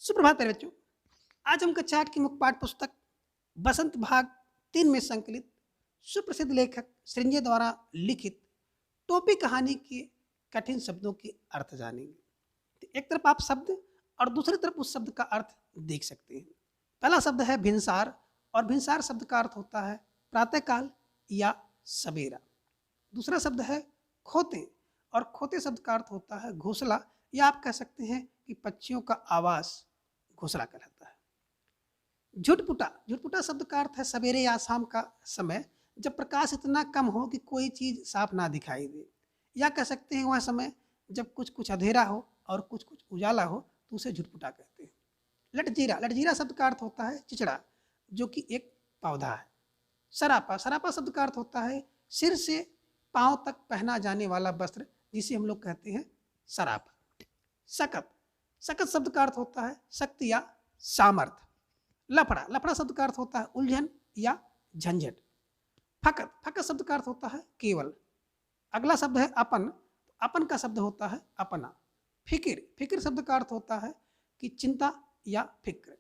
सुप्रभात प्यारे बच्चों। आज हम कक्षा 8 की मुख्य पाठ्य पुस्तक बसंत भाग 3 में संकलित सुप्रसिद्ध लेखक सृंजय द्वारा लिखित टोपी कहानी के कठिन शब्दों के अर्थ जानेंगे। तो एक तरफ आप शब्द और दूसरी तरफ उस शब्द का अर्थ देख सकते हैं। पहला शब्द है भिनसार और भिनसार शब्द का अर्थ होता है प्रातःकाल या सवेरा। दूसरा शब्द है खोते और खोते शब्द का अर्थ होता है घोंसला या आप कह सकते हैं कि पक्षियों का आवास घोंसला कहलाता है। झुटपुटा झुटपुटा शब्द का अर्थ है सवेरे या शाम का समय जब प्रकाश इतना कम हो कि कोई चीज साफ ना दिखाई दे, या कह सकते हैं वह समय जब कुछ कुछ अंधेरा हो और कुछ कुछ उजाला हो तो उसे झुटपुटा कहते हैं। लटजीरा लटजीरा शब्द का अर्थ होता है चिचड़ा जो कि एक पौधा है। सरापा सरापा शब्द का अर्थ होता है सिर से पांव तक पहना जाने वाला वस्त्र जिसे हम लोग कहते हैं सरापा। सकत सकत शब्द का अर्थ होता है शक्ति या सामर्थ्य। लफड़ा लफड़ा शब्द का अर्थ होता है उलझन या झंझट। फकत फकत शब्द का अर्थ होता है केवल। अगला शब्द है अपन, अपन का शब्द होता है अपना। फिकिर फिकिर शब्द का अर्थ होता है कि चिंता या फिक्र।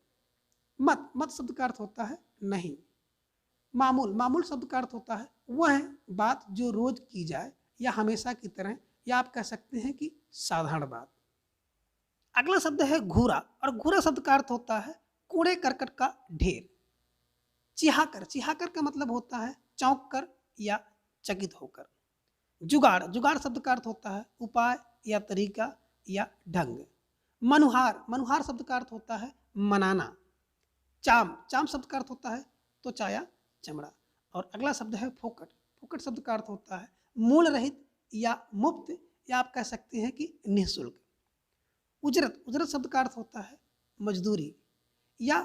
मत मत शब्द का अर्थ होता है नहीं। मामूल मामूल शब्द का अर्थ होता है वह बात जो रोज की जाए या हमेशा की तरह, या आप कह सकते हैं कि साधारण बात। अगला शब्द है घूरा और घूरा शब्द का अर्थ होता है कूड़े करकट का ढेर। चिहाकर चिहाकर का मतलब होता है चौंक कर या चकित होकर। जुगाड़ जुगाड़ शब्द का अर्थ होता है उपाय या तरीका या ढंग। मनुहार मनुहार शब्द का अर्थ होता है मनाना। चाम चाम शब्द का अर्थ होता है त्वचा या चमड़ा। और अगला शब्द है फोकट फोकट शब्द का अर्थ होता है मूल रहित या मुफ्त, या आप कह सकते हैं कि निःशुल्क। उजरत उजरत शब्द का अर्थ होता है मजदूरी या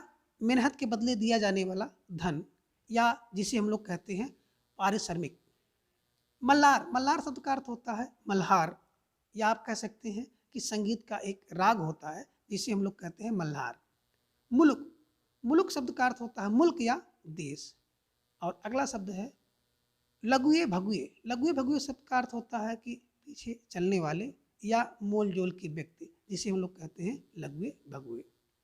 मेहनत के बदले दिया जाने वाला धन, या जिसे हम लोग कहते हैं पारिश्रमिक। मल्लार मल्लार शब्द का अर्थ होता है मल्हार, या आप कह सकते हैं कि संगीत का एक राग होता है जिसे हम लोग कहते हैं मल्हार। मुल्क मुल्क शब्द का अर्थ होता है मुल्क या देश। और अगला शब्द है लघुए भगुए लघुए भगुए शब्द का अर्थ होता है कि पीछे चलने वाले या मोल जोल के व्यक्ति जिसे हम लोग कहते हैं लघुए भगुए।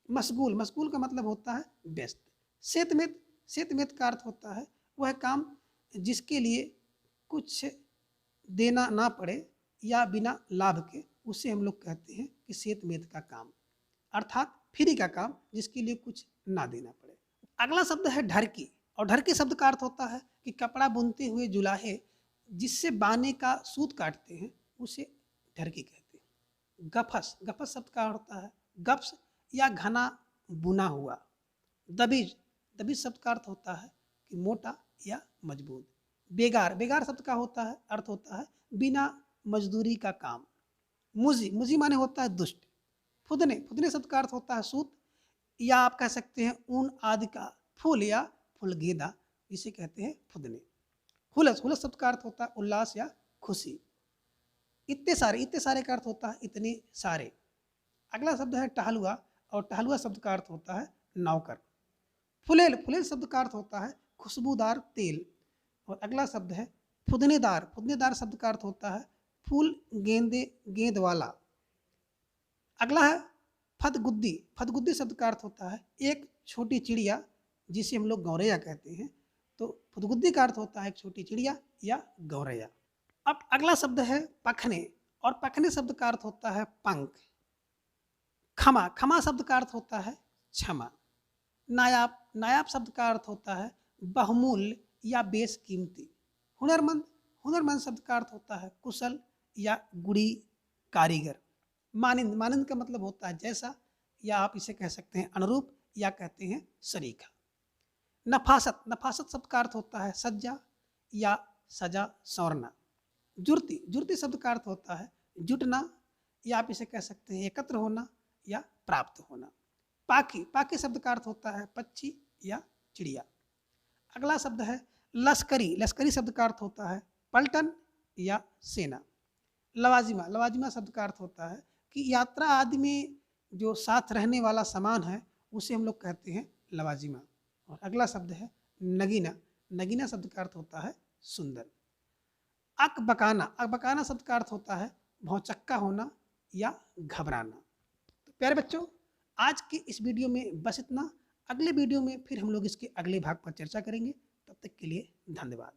मशगूल मशगूल का मतलब होता है व्यस्त। सेतमेत सेतमेत का अर्थ होता है वह काम जिसके लिए कुछ देना ना पड़े या बिना लाभ के, उसे हम लोग कहते हैं कि सेतमेत का काम, अर्थात फ्री का काम जिसके लिए कुछ ना देना पड़े। अगला शब्द है ढरकी और ढरकी शब्द का अर्थ होता है कि कपड़ा बुनते हुए जुलाहे जिससे बाने का सूत काटते हैं उसे ढरकी कहते हैं। गफस गफस शब्द का होता है गप्स या घना बुना हुआ। दबीज दबीज शब्द का अर्थ होता है कि मोटा या मजबूत। बेगार बेगार शब्द का होता है अर्थ होता है बिना मजदूरी का काम। मुजी मुजी माने होता है दुष्ट। फुदने फुदने शब्द का अर्थ होता है सूत, या आप कह सकते हैं ऊन आदि का फूल या फुलगेदा जिसे कहते हैं फुदने। हुलस हुलस शब्द का अर्थ होता है उल्लास या खुशी। इतने सारे का अर्थ होता है इतने सारे। अगला शब्द है टहलुआ और टहलुआ शब्द का अर्थ होता है नौकर। फुलेल फुलेल शब्द का अर्थ होता है खुशबूदार तेल। और अगला शब्द है फुदनेदार फुदनेदार शब्द का अर्थ होता है फूल गेंदे गेंद वाला। अगला है फदगुद्दी फदगुद्दी शब्द का अर्थ होता है एक छोटी चिड़िया जिसे हम लोग गौरैया कहते हैं, तो फुदगुद्दी का अर्थ होता है एक छोटी चिड़िया या गौरैया। अब अगला शब्द है पखने और पखने शब्द का अर्थ होता है पंख। खमा खमा शब्द का अर्थ होता है क्षमा। नायाब नायाब शब्द का अर्थ होता है बहुमूल्य या बेशकीमती। हुनरमंद हुनरमंद शब्द का अर्थ होता है कुशल या गुणी कारीगर। मानिंद मानिंद का मतलब होता है जैसा, या आप इसे कह सकते हैं अनुरूप या कहते हैं सरीखा। नफासत नफासत शब्द का अर्थ होता है सज्जा या सजा संवरना। जुर्ती जुर्ती शब्द का अर्थ होता है जुटना, या आप इसे कह सकते हैं एकत्र होना या प्राप्त होना। पाखी पाखी शब्द का अर्थ होता है पक्षी या चिड़िया। अगला शब्द है लश्करी लश्करी शब्द का अर्थ होता है पलटन या सेना। लवाजिमा लवाजिमा शब्द का अर्थ होता है कि यात्रा आदि में जो साथ रहने वाला सामान है उसे हम लोग कहते हैं लवाजिमा। और अगला शब्द है नगीना नगीना शब्द का अर्थ होता है सुंदर। अकबकाना शब्द का अर्थ होता है भौचक्का होना या घबराना। तो प्यारे बच्चों, आज के इस वीडियो में बस इतना। अगले वीडियो में फिर हम लोग इसके अगले भाग पर चर्चा करेंगे। तब तक के लिए धन्यवाद।